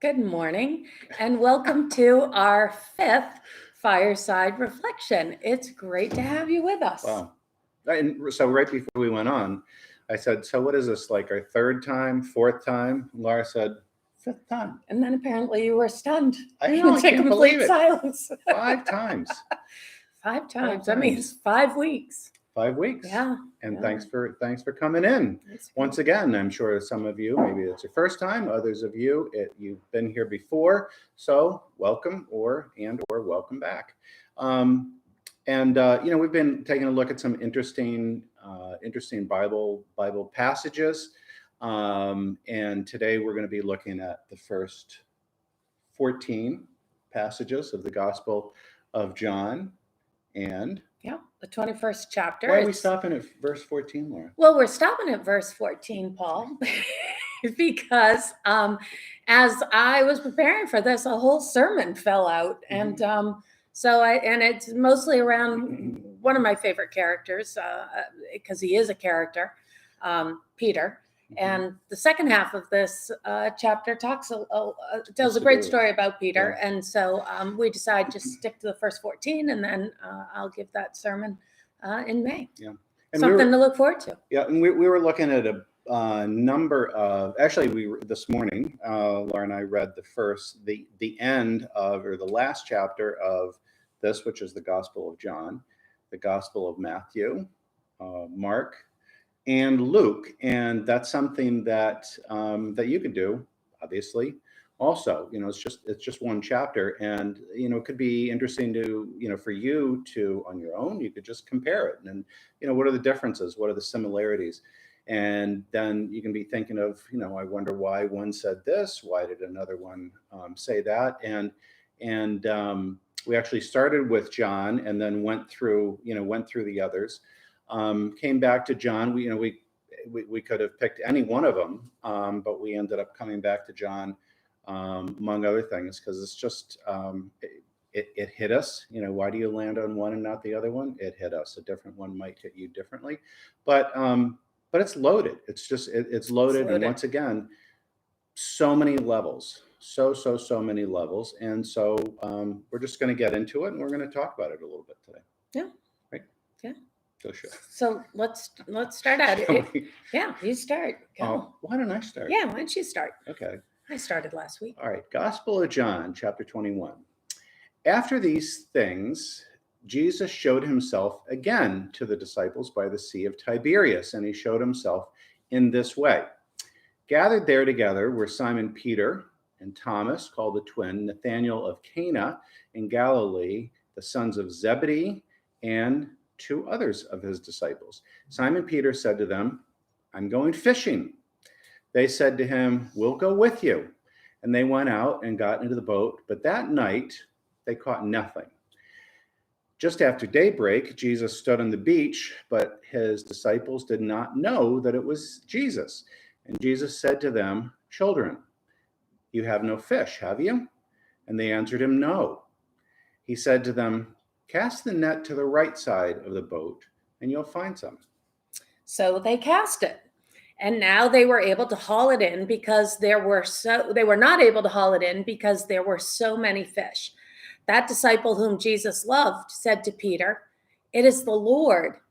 Good morning, and welcome to our fifth Fireside Reflection. It's great to have you with us. Wow. And so right before we went on, I said, so what is this, like our third time, fourth time? Laura said, fifth time. And then apparently you were stunned. I know, I into can't complete believe it. silence. 5 times. Five times. Five I mean, times. it's 5 weeks. 5 weeks. Yeah. And yeah. thanks for coming in. Once again, I'm sure some of you, maybe it's your first time, others of you, you've been here before. So welcome or welcome back. We've been taking a look at some interesting Bible passages. And today we're going to be looking at the first 14 passages of the Gospel of John. And the 21st chapter. Why are we stopping at verse 14, Laura? Well, we're stopping at verse 14, Paul, because as I was preparing for this, a whole sermon fell out. Mm-hmm. And it's mostly around one of my favorite characters, because he is a character, Peter. And the second half of this chapter tells a great story about Peter. Yeah. And so we decided to stick to the first 14, and then I'll give that sermon in May. Yeah. And something to look forward to. Yeah, and we were looking at a number of, this morning, Laura and I read the end of, or the last chapter of this, which is the Gospel of John, the Gospel of Matthew, Mark, and Luke. And that's something that you could do, obviously. Also, it's just one chapter, and it could be interesting to for you to, on your own, you could just compare it, and what are the differences, what are the similarities, and then you can be thinking of I wonder why one said this, why did another one say that, and we actually started with John and then went through the others, came back to John. We could have picked any one of them, but we ended up coming back to John. Among other things, because it's just it hit us. Why do you land on one and not the other one? It hit us. A different one might hit you differently, but it's loaded. It's loaded, and once again, so many levels, so many levels, and so we're just going to get into it, and we're going to talk about it a little bit today. Yeah. Right. Yeah. So sure. So let's start out. Yeah, you start. Go. Why don't I start? Yeah, why don't you start? Okay. I started last week. All right. Gospel of John, chapter 21. After these things, Jesus showed himself again to the disciples by the Sea of Tiberias, and he showed himself in this way. Gathered there together were Simon Peter and Thomas, called the twin, Nathanael of Cana in Galilee, the sons of Zebedee, and 2 others of his disciples. Simon Peter said to them, "I'm going fishing." They said to him, "We'll go with you." And they went out and got into the boat, but that night they caught nothing. Just after daybreak, Jesus stood on the beach, but his disciples did not know that it was Jesus. And Jesus said to them, "Children, you have no fish, have you?" And they answered him, "No." He said to them, "Cast the net to the right side of the boat, and you'll find some." So they cast it. And now they were able to haul it in because they were not able to haul it in because there were so many fish. That disciple whom Jesus loved said to Peter, "It is the Lord."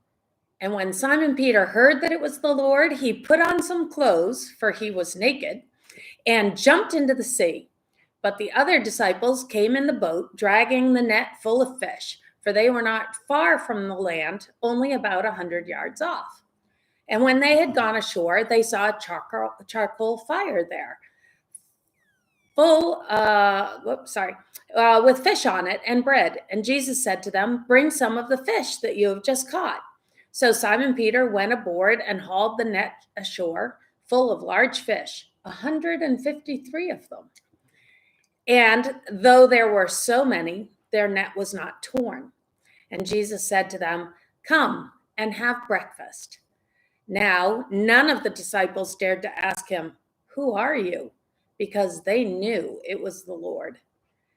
And when Simon Peter heard that it was the Lord, he put on some clothes, for he was naked, and jumped into the sea. But the other disciples came in the boat, dragging the net full of fish, for they were not far from the land, only about 100 yards off. And when they had gone ashore, they saw a charcoal fire there, with fish on it and bread. And Jesus said to them, "Bring some of the fish that you have just caught." So Simon Peter went aboard and hauled the net ashore, full of large fish, 153 of them. And though there were so many, their net was not torn. And Jesus said to them, "Come and have breakfast." Now, none of the disciples dared to ask him, "Who are you?" because they knew it was the Lord.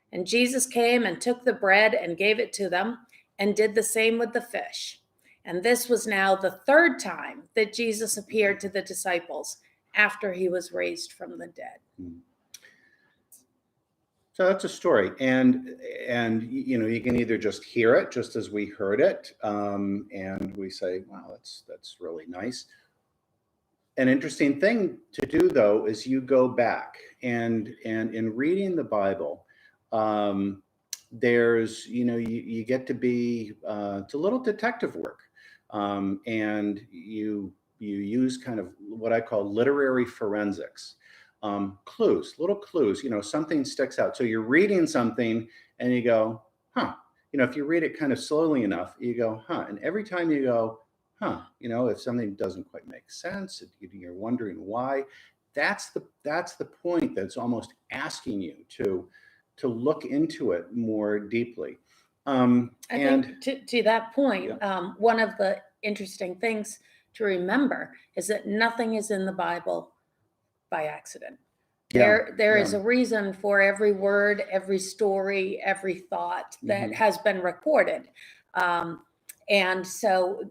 And Jesus came and took the bread and gave it to them, and did the same with the fish. And this was now the 3rd time that Jesus appeared to the disciples after he was raised from the dead. So that's a story, and you can either just hear it, just as we heard it, and we say, "Wow, that's really nice." An interesting thing to do, though, is you go back and in reading the Bible, um, there's you get to be it's a little detective work, and you use kind of what I call literary forensics. Clues, little clues. Something sticks out. So you're reading something and you go, huh. If you read it kind of slowly enough, you go, huh. And every time you go, huh, if something doesn't quite make sense, you're wondering why. That's the point that's almost asking you to look into it more deeply. I And think to that point, yeah, one of the interesting things to remember is that nothing is in the Bible by accident. yeah, There yeah, is a reason for every word, every story, every thought that hmm, has been recorded. Um, and so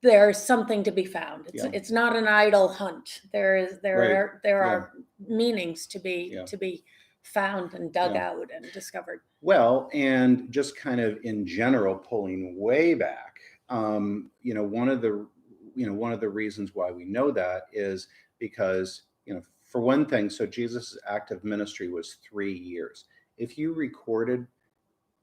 there's something to be found. It's yeah, it's not an idle hunt. right, There yeah, are meanings yeah, to be found and dug yeah. out and discovered. Well, and just kind of in general, pulling way back, one of the reasons why we know that is because, for one thing, so Jesus' active ministry was 3 years. If you recorded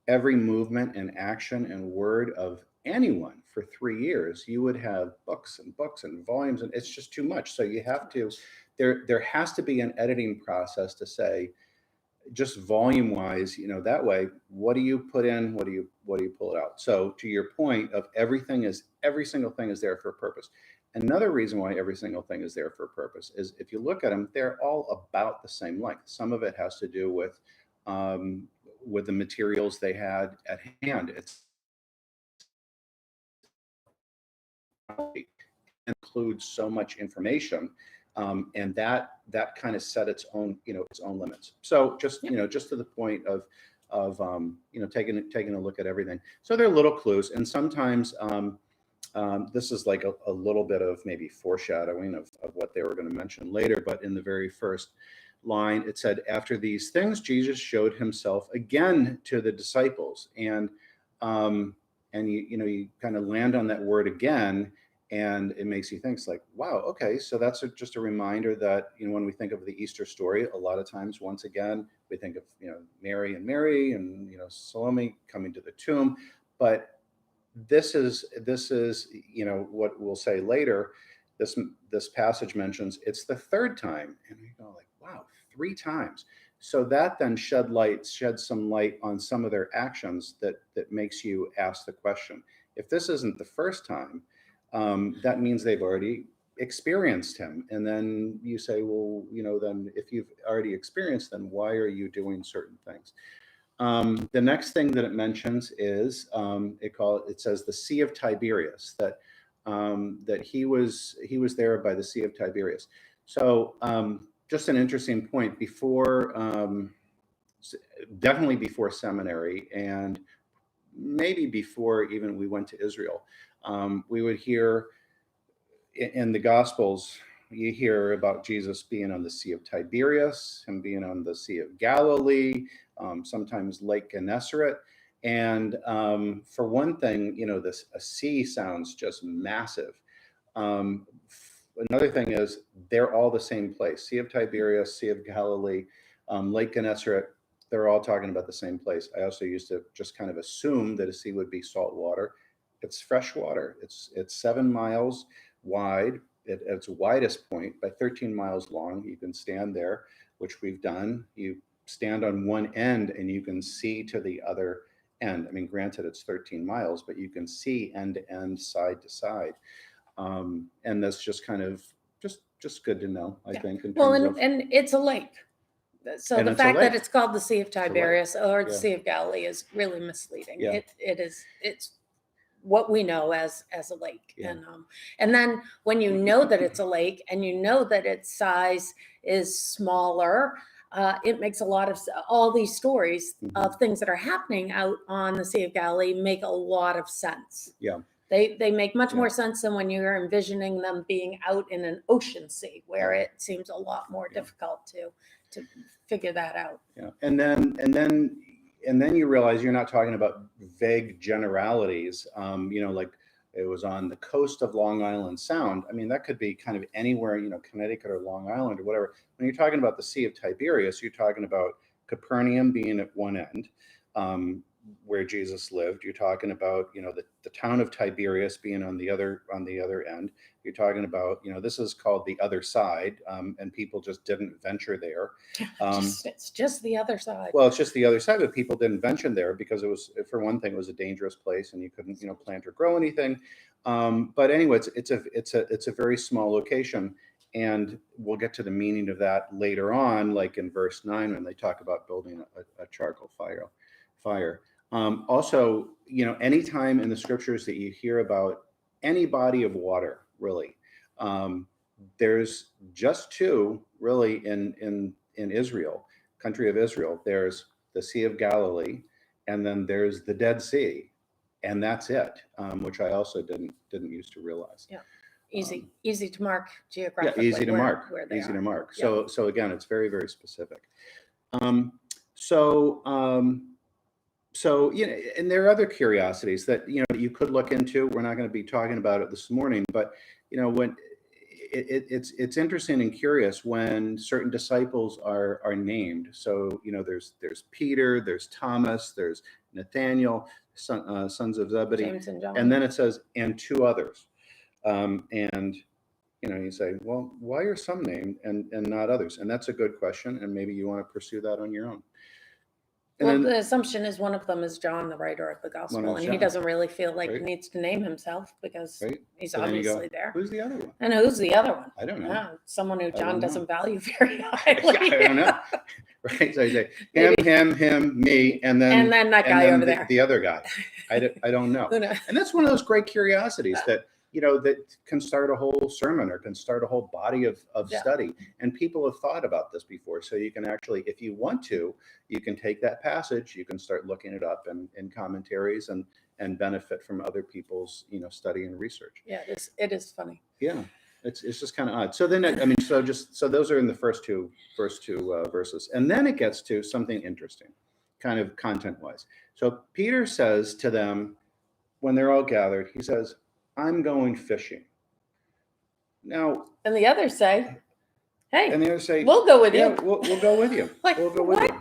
every movement and action and word of anyone for 3 years, you would have books and books and volumes, and it's just too much. So you have to, there has to be an editing process to say, just volume wise, that way, what do you put in, what do you pull it out? So to your point of every single thing is there for a purpose. Another reason why every single thing is there for a purpose is if you look at them, they're all about the same length. Some of it has to do with the materials they had at hand. It includes so much information, and that kind of set its own limits. So just to the point of taking a look at everything. So there are little clues, and sometimes this is like a little bit of maybe foreshadowing of what they were going to mention later. But in the very first line, it said, "After these things, Jesus showed himself again to the disciples," um, and you kind of land on that word again, and it makes you think, it's like, wow, okay, so that's just a reminder that when we think of the Easter story, a lot of times, once again, we think of Mary and Salome coming to the tomb, but this is what we'll say later. This passage mentions it's the third time, and we go like, wow, 3 times. So that then shed some light on some of their actions that makes you ask the question: if this isn't the first time, that means they've already experienced him. And then you say, well, then if you've already experienced, then why are you doing certain things? The next thing that it mentions is it says the Sea of Tiberias, that he was there by the Sea of Tiberias. So just an interesting point. Definitely before seminary, and maybe before even we went to Israel, we would hear in the Gospels, you hear about Jesus being on the Sea of Tiberias, him being on the Sea of Galilee, sometimes Lake Gennesaret. And for one thing, a sea sounds just massive. Um, Another thing is they're all the same place: Sea of Tiberias, Sea of Galilee, Lake Gennesaret. They're all talking about the same place. I also used to just kind of assume that a sea would be salt water. It's fresh water. It's 7 miles wide at its widest point by 13 miles long. You can stand there, which we've done. You stand on one end and you can see to the other end. I mean, granted, it's 13 miles, but you can see end to end, side to side. And that's just kind of just good to know, I Yeah. think, in Well, terms of, and it's a lake. So and the it's a fact that lake. it's called the Sea of It's a lake. Tiberias or the Yeah, Sea of Galilee is really misleading. yeah, It's what we know as a lake. yeah. And then when you know that it's a lake and you know that its size is smaller, it makes a lot of all these stories Mhm. of things that are happening out on the Sea of Galilee make a lot of sense. Yeah. They make much Yeah. more sense than when you're envisioning them being out in an ocean sea, where it seems a lot more difficult to figure that out. Yeah, and then you realize you're not talking about vague generalities. Like it was on the coast of Long Island Sound. I mean, that could be kind of anywhere, Connecticut or Long Island or whatever. When you're talking about the Sea of Tiberias, you're talking about Capernaum being at one end, where Jesus lived. You're talking about, the town of Tiberias being on the other end. You're talking about, this is called the other side, and people just didn't venture there. It's just the other side. Well, it's just the other side, but people didn't venture there because it was, for one thing, it was a dangerous place and you couldn't, plant or grow anything. But anyway, it's a very small location, and we'll get to the meaning of that later on, like in verse 9 when they talk about building a charcoal fire. Also, anytime in the scriptures that you hear about any body of water, really, there's just two really in Israel, country of Israel. There's the Sea of Galilee, and then there's the Dead Sea, and that's it, which I also didn't used to realize. Yeah, easy to mark geographically. Yeah, easy to mark. Where they easy are. to mark. Yeah. So again, it's very, very specific. So, and there are other curiosities that, you could look into. We're not going to be talking about it this morning, but, when it's interesting and curious when certain disciples are named. So, there's Peter, there's Thomas, there's Nathaniel, sons of Zebedee, James and John. and then it says, and two others. And you say, well, why are some named and not others? And that's a good question. And maybe you want to pursue that on your own. And Well, then, the assumption is one of them is John, the writer of the gospel, and he doesn't really feel like he needs to name himself because he's so then you obviously go, there. who's the other one? And who's the other one? I don't know. Yeah, someone who John don't doesn't know. value very highly. I don't know. Right? So you say him, me, and then that guy over there. The other guy. I don't know. Who knows? And that's one of those great curiosities that that can start a whole sermon or can start a whole body of study. And people have thought about this before. So you can actually, if you want to, you can take that passage, you can start looking it up in commentaries and benefit from other people's, study and research. Yeah, it is funny. Yeah. It's just kind of odd. So then, so those are in the first two verses. And then it gets to something interesting, kind of content wise. So Peter says to them, when they're all gathered, he says, I'm going fishing. Now, and the others say, hey, and the others say, we'll go with you. We'll go with you. Like, we'll go what? with you.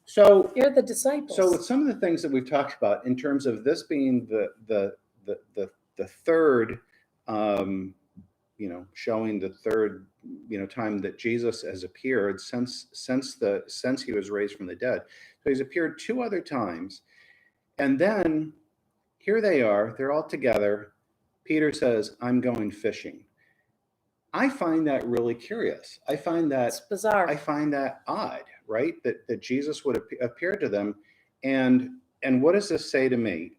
So you're the disciples. So with some of the things that we've talked about in terms of this being the third, showing the third, time that Jesus has appeared since he was raised from the dead. So he's appeared two other times, and then here they are. They're all together. Peter says, I'm going fishing. I find that really curious. I find that it's bizarre. I find that odd, right? That Jesus would appear to them. And what does this say to me?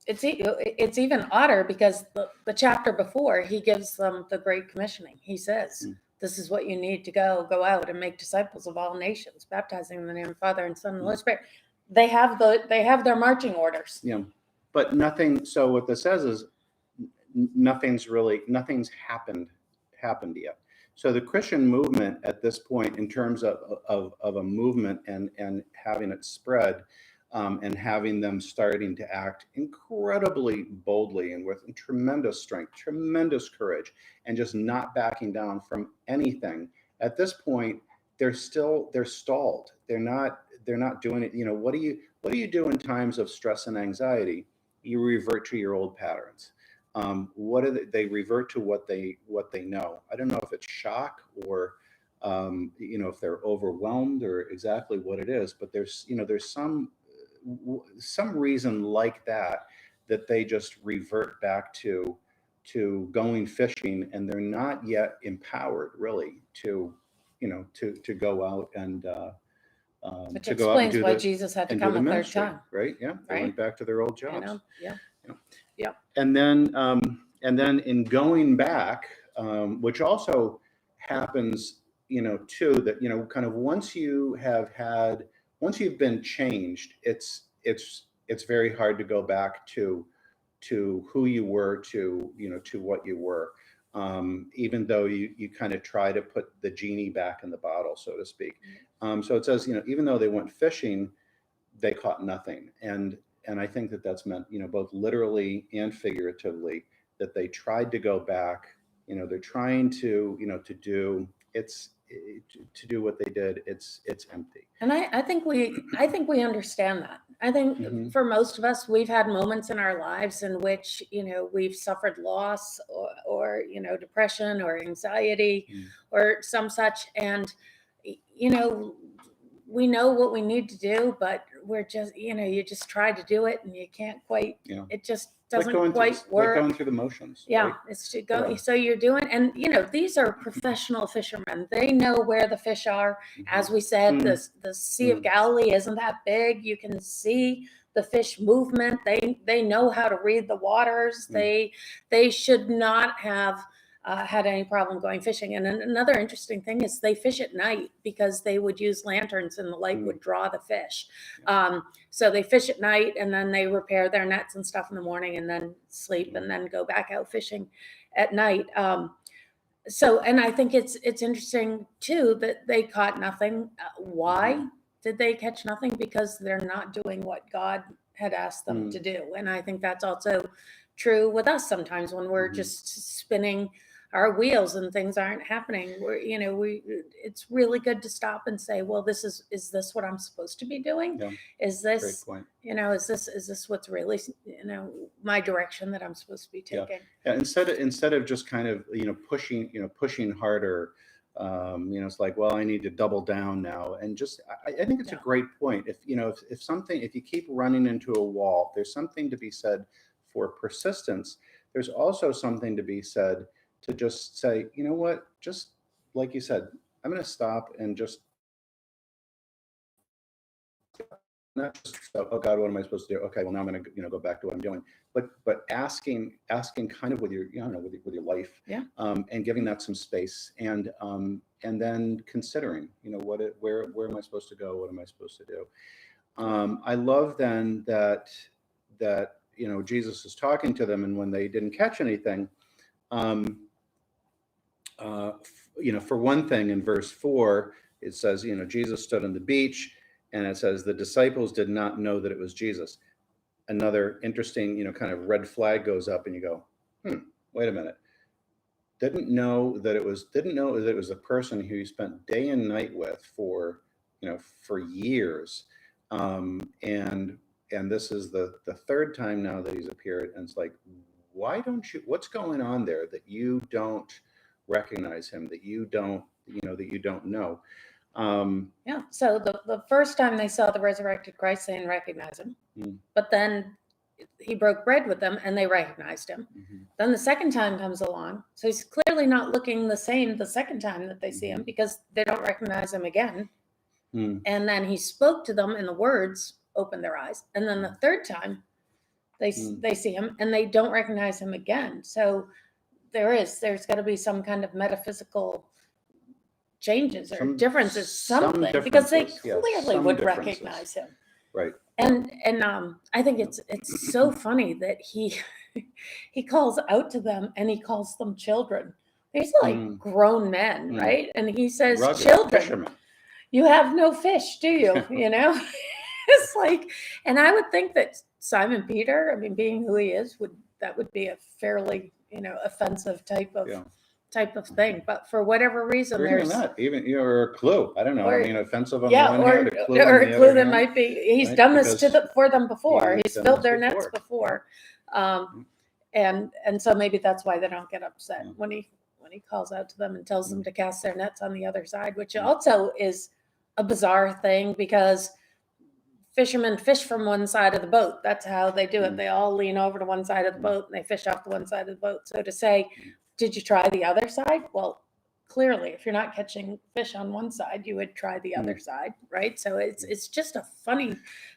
It's even odder because the chapter before, he gives them the Great Commissioning. He says, this is what you need to go out and make disciples of all nations, baptizing in the name of the Father and Son and the Holy Spirit. They have their marching orders. Yeah. But nothing. So what this says is nothing's happened yet. So the Christian movement at this point, in terms of a movement and having it spread, and having them starting to act incredibly boldly and with tremendous strength, tremendous courage, and just not backing down from anything. At this point, they're stalled. They're not doing it. What do you do in times of stress and anxiety? You revert to your old patterns. They revert to what they know. I don't know if it's shock or if they're overwhelmed or exactly what it is, but there's some reason like that they just revert back to going fishing, and they're not yet empowered really to go out and which to go out and explains do why Jesus had to come a third time. Right? Yeah, they went back to their old jobs. Yeah. And then in going back, which also happens, too, that kind of once you've been changed, it's very hard to go back to who you were, to to what you were, even though you kind of try to put the genie back in the bottle, so to speak. So it says, even though they went fishing, they caught nothing, and I think that that's meant, both literally and figuratively, that they tried to go back. They're trying to, to do what they did. It's empty. And I think we understand that. I think for most of us, we've had moments in our lives in which, we've suffered loss, or depression or anxiety or some such. And, we know what we need to do, but we're just, you just try to do it and you can't quite, it just doesn't quite work. Like going through the motions. Yeah, right? it's to go. So you're doing, and these are professional fishermen. They know where the fish are. As we said, the Sea of Galilee isn't that big. You can see the fish movement. They know how to read the waters. They should not have had any problem going fishing. And another interesting thing is they fish at night, because they would use lanterns and the light would draw the fish. So they fish at night, and then they repair their nets and stuff in the morning, and then sleep, and then go back out fishing at night. And I think it's interesting too that they caught nothing. Why did they catch nothing? Because they're not doing what God had asked them to do. And I think that's also true with us sometimes, when we're just spinning our wheels and things aren't happening. It's really good to stop and say, well, is this what I'm supposed to be doing? Yeah. Is this, Great point. is this what's really, my direction that I'm supposed to be taking? Yeah. Instead of just kind of, pushing harder, it's like, well, I need to double down now. And just, I think it's a great point. If you keep running into a wall, there's something to be said for persistence. There's also something to be said to just say, you know what, just like you said, I'm going to stop and just not just, oh God, what am I supposed to do? Okay, well now I'm going to go back to what I'm doing, but asking kind of with your, with your life, and giving that some space, and then considering, where am I supposed to go? What am I supposed to do? I love then that Jesus is talking to them, and when they didn't catch anything, for one thing, in verse 4, it says, Jesus stood on the beach, and it says the disciples did not know that it was Jesus. Another interesting, kind of red flag goes up, and you go, wait a minute. Didn't know that it was a person who you spent day and night with for years. And this is the third time now that he's appeared, and it's like, what's going on there that you don't recognize him, that you don't know? So the first time they saw the resurrected Christ, they didn't recognize him. But then he broke bread with them and they recognized him. Then the second time comes along. So he's clearly not looking the same the second time that they see him, because they don't recognize him again. And then he spoke to them, and the words opened their eyes. And then the third time they see him and they don't recognize him again. So there's got to be some kind of metaphysical changes or differences, something, because they clearly would recognize him. Right. And I think it's so funny that he calls out to them, and he calls them children. These are like grown men, right? And he says, Rugged children, fishermen. You have no fish, do you? It's like, and I would think that Simon Peter, being who he is, would be a fairly, offensive type of thing. But for whatever reason, there's or a clue. I don't know. Offensive on the one or, hand, a clue or on the a clue other that hand. might be. He's right? done this for them before. He's filled their nets before. And so maybe that's why they don't get upset when he calls out to them and tells them to cast their nets on the other side, which also is a bizarre thing, because fishermen fish from one side of the boat. That's how they do it. They all lean over to one side of the boat and they fish off the one side of the boat. So to say, did you try the other side? Well, clearly, if you're not catching fish on one side, you would try the other side, right? So it's just a funny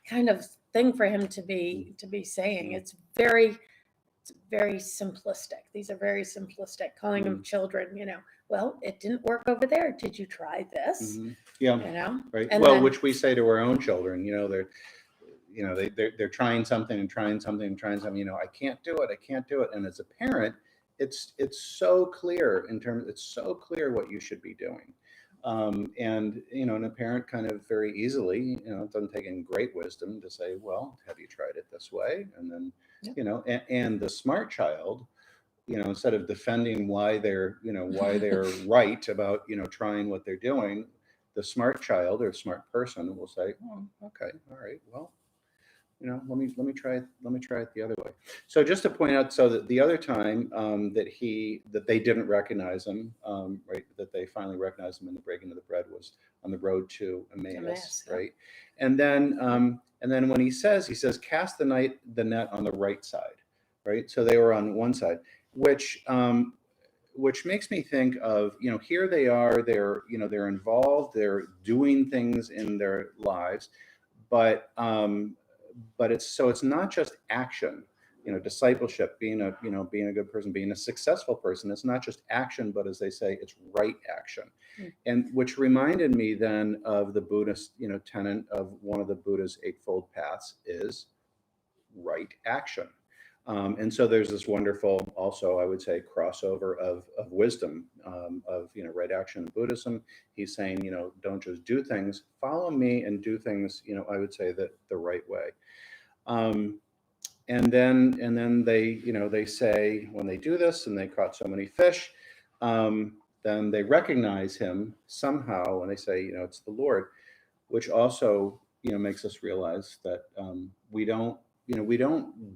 kind of thing for him to be saying. It's very simplistic. These are very simplistic, calling them children, well, it didn't work over there. Did you try this? Yeah. Right. And which we say to our own children, they're trying something and trying something and trying something. I can't do it. I can't do it. And as a parent, it's so clear it's so clear what you should be doing. And a parent kind of very easily, it doesn't take any great wisdom to say, well, have you tried it this way? And then, and the smart child, instead of defending why they're right about, trying what they're doing, the smart child or smart person will say, oh, okay, all right, well, let me try it the other way. So just to point out, so that the other time that they didn't recognize him, right, that they finally recognized him in the breaking of the bread was on the road to Emmaus, right? And then when he says, cast the net on the right side, right? So they were on one side, which makes me think of, here they are, they're involved, they're doing things in their lives, but it's not just action, discipleship, being a good person, being a successful person. It's not just action, but as they say, it's right action. And which reminded me then of the Buddhist, tenet of one of the Buddha's Eightfold Paths is right action. And so there's this wonderful, also, I would say, crossover of wisdom, of, right action in Buddhism. He's saying, don't just do things, follow me and do things, I would say that the right way. And then they say, when they do this and they caught so many fish, then they recognize him somehow and they say, it's the Lord, which also, makes us realize that we don't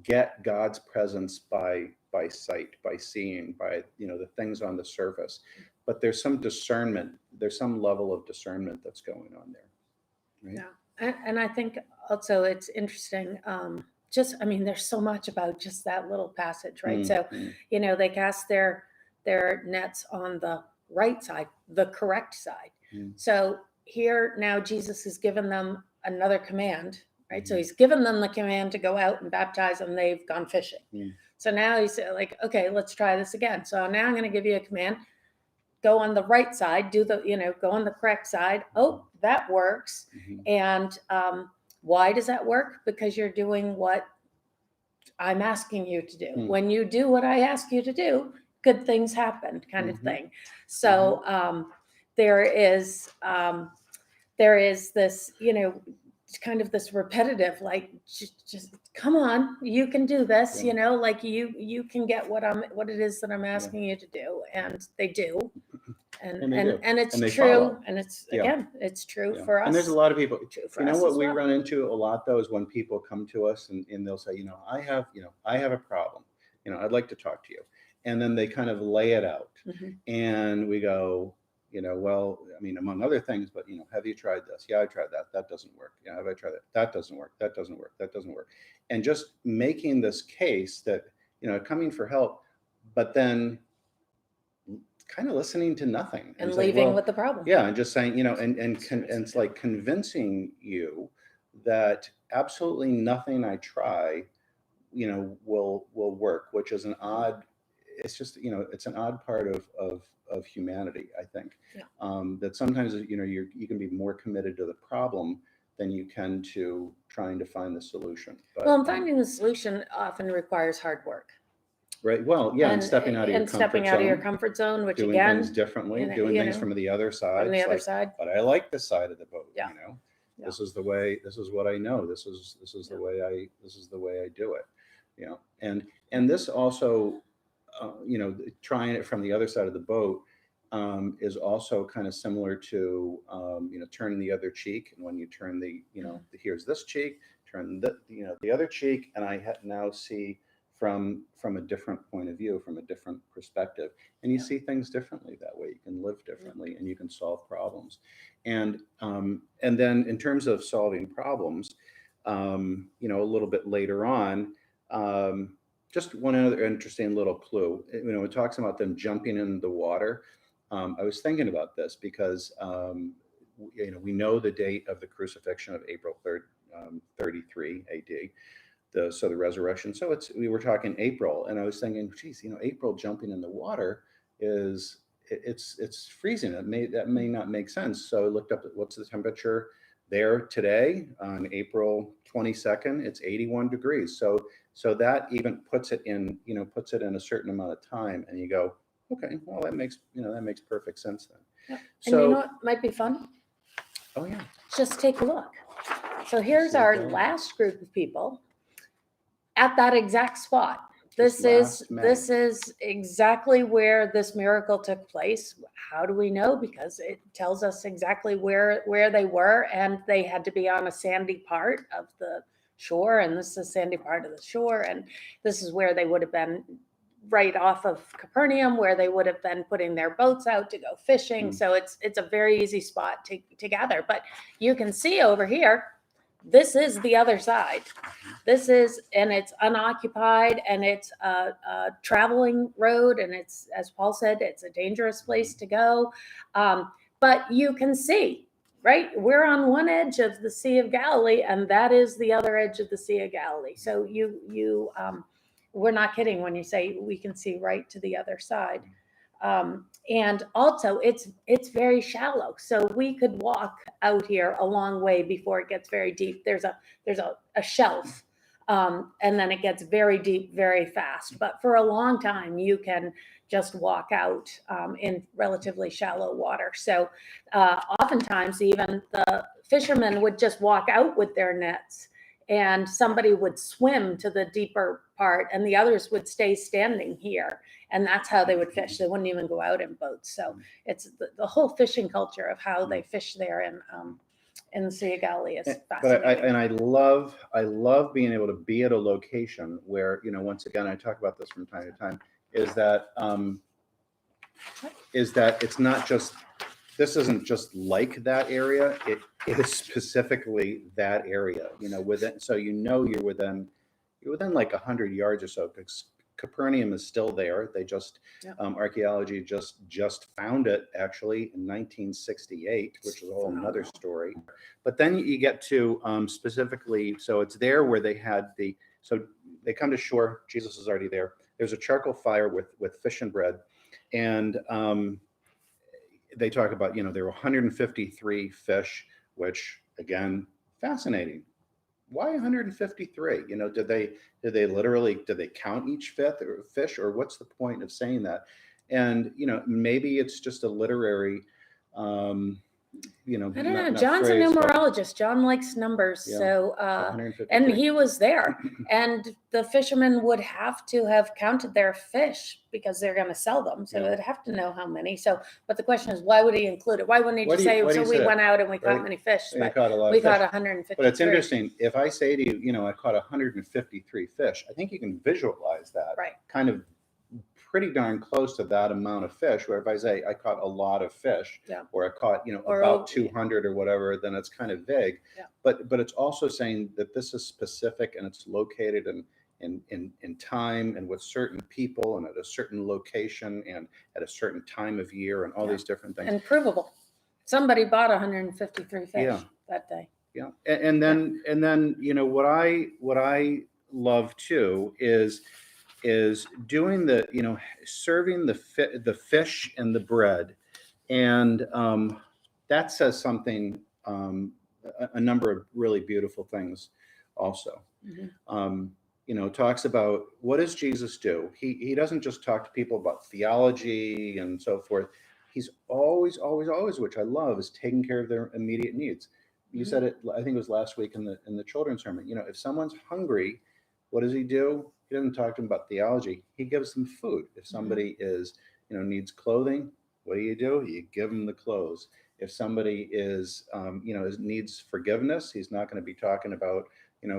get God's presence by sight, by seeing, by, the things on the surface, but there's some discernment, there's some level of discernment that's going on there. Right? Yeah. And I think also it's interesting. There's so much about just that little passage, right? So, they cast their nets on the right side, the correct side. So here now Jesus has given them another command, right? So he's given them the command to go out and baptize, and they've gone fishing. So now he's like, okay, let's try this again. So now I'm going to give you a command. Go on the right side, go on the correct side. Oh, that works. And why does that work? Because you're doing what I'm asking you to do. When you do what I ask you to do, good things happen, kind of thing. So there is this, kind of this repetitive, like, just come on, you can do this, like you can get what it is that I'm asking you to do, and they do. And it's true. Follow. And it's, again, it's true for us. And there's a lot of people, what we run into a lot though is when people come to us and they'll say, I have a problem, I'd like to talk to you. And then they kind of lay it out. And we go, well, among other things, but, have you tried this? Yeah, I tried that. That doesn't work. Yeah, have I tried that? That doesn't work. That doesn't work. That doesn't work. And just making this case that, coming for help, but then kind of listening to nothing and leaving with the problem. Yeah, and just saying, and it's like convincing you that absolutely nothing I try, will work, which is it's just, it's an odd part of humanity, I think. That sometimes, you can be more committed to the problem than you can to trying to find the solution. But finding the solution often requires hard work. Right. Well, yeah, and stepping out of your comfort zone, which doing again, things differently, doing things from the other side. From the other side. But I like this side of the boat. Yeah. This is the way. This is what I know. This is the way I. This is the way I do it. And this also, trying it from the other side of the boat is also kind of similar to turning the other cheek. And when you turn here's this cheek, turn the other cheek, and I now see from a different point of view, from a different perspective, and you see things differently that way. You can live differently, and you can solve problems. And then in terms of solving problems, a little bit later on, just one other interesting little clue. It talks about them jumping in the water. I was thinking about this because we know the date of the crucifixion of April 3rd, 33 AD. So the resurrection. So we were talking April, and I was thinking, geez, April jumping in the water it's freezing. That may not make sense. So I looked up what's the temperature there today on April 22nd, it's 81 degrees. So that even puts it in, puts it in a certain amount of time, and you go, okay, well, that makes perfect sense then. Yeah. So, and you know what might be fun? oh yeah, Just take a look. So here's our last group of people at that exact spot. This is exactly where this miracle took place. How do we know? Because it tells us exactly where they were, and they had to be on a sandy part of the shore, and this is a sandy part of the shore, and this is where they would have been right off of Capernaum, where they would have been putting their boats out to go fishing. So it's a very easy spot to gather. But you can see over here, this is the other side. This is, and it's unoccupied, and it's a traveling road, and it's, as Paul said, it's a dangerous place to go. But you can see, right? We're on one edge of the Sea of Galilee, and that is the other edge of the Sea of Galilee. So we're not kidding when you say we can see right to the other side. And also it's very shallow, so we could walk out here a long way before it gets very deep. There's a shelf, and then it gets very deep very fast, but for a long time you can just walk out in relatively shallow water. So oftentimes even the fishermen would just walk out with their nets, and somebody would swim to the deeper part, and the others would stay standing here, and that's how they would fish. They wouldn't even go out in boats. So it's the whole fishing culture of how they fish there in the Sea of Galilee is fascinating. But I love being able to be at a location where, once again, I talk about this from time to time, is that it's not just, this isn't just like that area. It is specifically that area, within, so you're within like 100 yards or so, because Capernaum is still there. They just, archaeology just found it actually in 1968, which is a whole another story. But then you get to specifically, so it's there where they had so they come to shore. Jesus is already there. There's a charcoal fire with fish and bread, and they talk about, there were 153 fish, which again, fascinating. Why 153? Did they count each fish, or what's the point of saying that? And maybe it's just a literary, I don't know. John's a numerologist. John likes numbers. Yeah. So, and he was there, and the fishermen would have to have counted their fish because they're going to sell them. So they'd have to know how many. So, but the question is, why would he include it? Why wouldn't he just say, so we went out and we caught many fish? We caught a lot of fish. We caught 153. But it's interesting. If I say to you, I caught 153 fish, I think you can visualize that. Right. Kind of pretty darn close to that amount of fish, where if I say I caught a lot of fish, or I caught, about 200 or whatever, then it's kind of vague. Yeah. But it's also saying that this is specific, and it's located in time, and with certain people, and at a certain location, and at a certain time of year, and all these different things. And provable. Somebody bought 153 fish that day. Yeah. And then what I love too is doing the, serving the fish and the bread, and that says something, a number of really beautiful things also. Talks about, what does Jesus do? He doesn't just talk to people about theology and so forth. He's always, which I love, is taking care of their immediate needs. You said it, I think it was last week in the children's sermon. If someone's hungry, what does he do? He doesn't talk to them about theology. He gives them food. If somebody is, needs clothing, what do? You give them the clothes. If somebody is, needs forgiveness, he's not going to be talking about,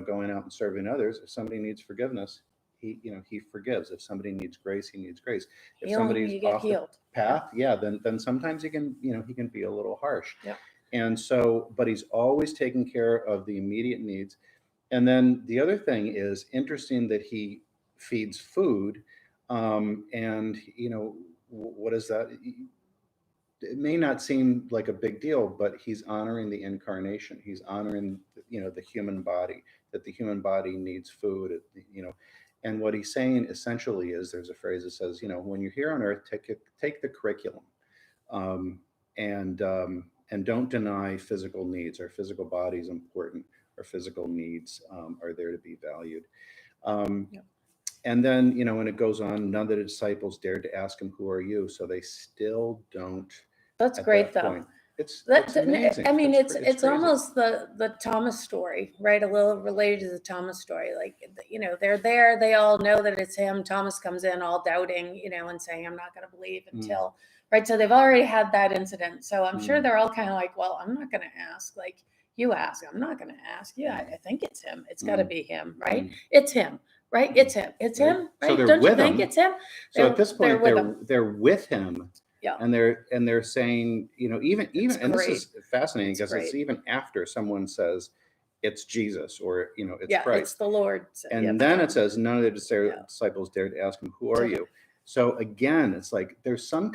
going out and serving others. If somebody needs forgiveness, he forgives. If somebody needs grace, he needs grace. If somebody's off the path, then sometimes he can be a little harsh. Yeah. And so, but he's always taking care of the immediate needs. And then the other thing is interesting, that he feeds food, and what is that? It may not seem like a big deal, but he's honoring the incarnation. He's honoring the human body, that the human body needs food. And what he's saying essentially is, there's a phrase that says, when you're here on earth, take the curriculum, and and don't deny physical needs. Our physical body is important. Our physical needs are there to be valued. Yep. And then, when it goes on, none of the disciples dared to ask him, "Who are you?" So they still don't. That's At great, that though. point, it's amazing. I mean, it's crazy. almost the Thomas story, right? A little related to the Thomas story. Like, they're there, they all know that it's him. Thomas comes in all doubting, and saying, "I'm not going to believe until," right? So they've already had that incident. So I'm sure they're all kind of like, "Well, I'm not going to ask. Like, you ask. I'm not going to ask. Yeah, I think it's him. It's got to be him, right? It's him, right? It's him. It's Right. him, So right? they're Don't you with think him. it's him?" So at this point, with him. they're with him. Yeah. And they're saying, even and this is fascinating because it's even after someone says it's Jesus or it's Christ. It's the Lord. And then it says none of the disciples dared to ask him, "Who are you?" So again, it's like there's some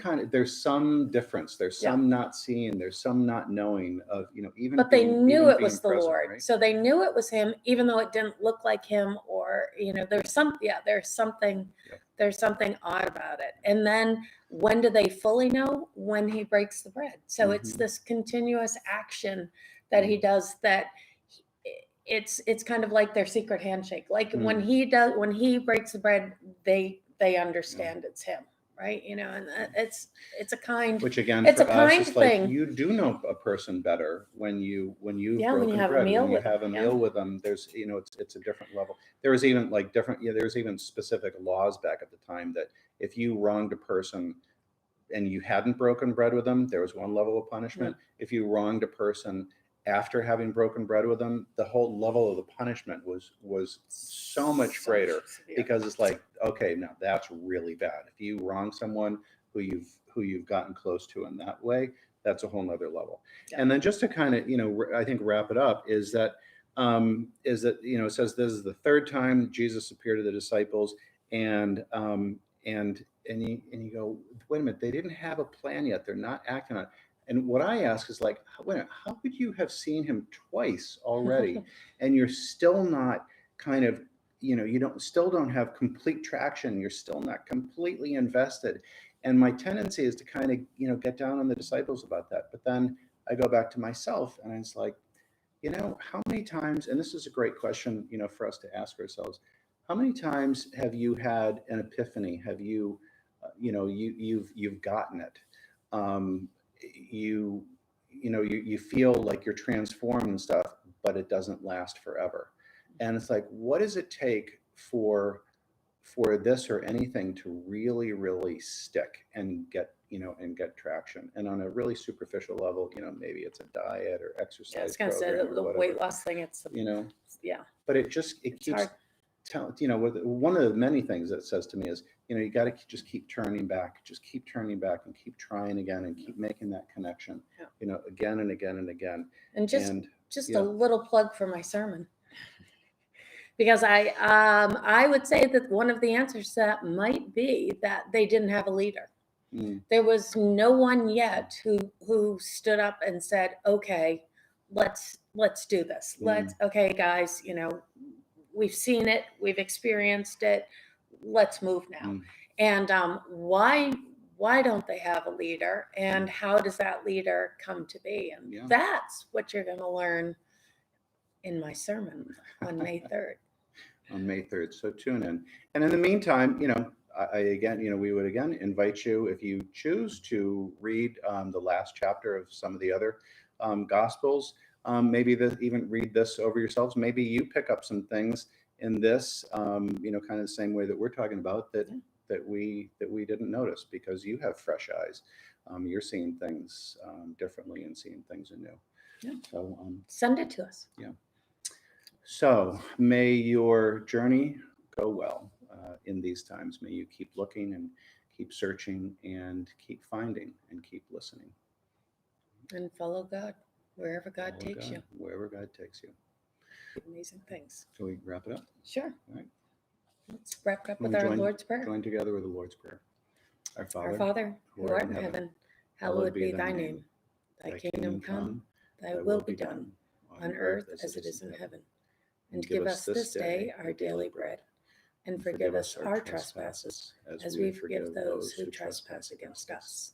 difference. There's some not seeing. There's some not knowing of even. But they knew it was the present, Lord, right? so they knew it was him, even though it didn't look like him, or there's something. There's something odd about it. And then when do they fully know? When he breaks the bread. So it's this continuous action that he does that. It's kind of like their secret handshake. Like when he breaks the bread, they understand it's him, right? And it's a kind. Which again, it's for a kind us, it's like thing. you do know a person better when you Yeah, when you have bread, a meal when you with have them, a meal with them. There's it's a different level. There was even like different. There was even specific laws back at the time that if you wronged a person and you hadn't broken bread with them, there was one level of punishment. If you wronged a person after having broken bread with them, the whole level of the punishment was so much greater, because it's like, okay, now that's really bad. If you wrong someone who you've gotten close to in that way, that's a whole nother level. And then just to kind of I think wrap it up is that it says this is the third time Jesus appeared to the disciples, and you go, wait a minute, they didn't have a plan yet. They're not acting on it. And what I ask is like, wait a minute, how could you have seen him twice already and you're still not kind of, still don't have complete traction. You're still not completely invested. And my tendency is to kind of, get down on the disciples about that. But then I go back to myself and it's like, how many times, and this is a great question, for us to ask ourselves, how many times have you had an epiphany? Have you, you've gotten it? You feel like you're transformed and stuff, but it doesn't last forever. And it's like, what does it take for this or anything to really, really stick and get traction? And on a really superficial level, maybe it's a diet or exercise. I was going to say the weight loss thing. It's but it keeps hard. One of the many things that it says to me is, you got to just keep turning back and keep trying again and keep making that connection, again and again and again. And just a little plug for my sermon, because I would say that one of the answers to that might be that they didn't have a leader. There was no one yet who stood up and said, okay, let's do this. Okay, guys, we've seen it, we've experienced it, let's move now. And why don't they have a leader, and how does that leader come to be? And that's what you're going to learn in my sermon on May 3rd. On May 3rd. So tune in. And in the meantime, we would again invite you, if you choose to read the last chapter of some of the other Gospels, maybe even read this over yourselves. Maybe you pick up some things in this, kind of the same way that we're talking about that we didn't notice, because you have fresh eyes. You're seeing things differently and seeing things anew. Yeah. So send it to us. Yeah. So may your journey go well in these times. May you keep looking and keep searching and keep finding and keep listening. And follow God wherever God takes you. Wherever God takes you. Amazing things. Can we wrap it up? Sure. All right. Let's wrap up with our Lord's Prayer. Join together with the Lord's Prayer. Our Father, who art in heaven, hallowed be thy name. Thy kingdom come, thy will be done, on earth as it is in heaven. And give us this day our daily bread, and forgive us our trespasses, as we forgive those who trespass against us.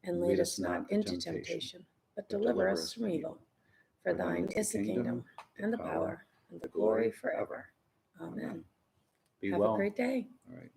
And lead us not into temptation, but deliver us from evil. For thine is the kingdom, and the power, and the glory forever. Amen. Be Have well. a great day. All right.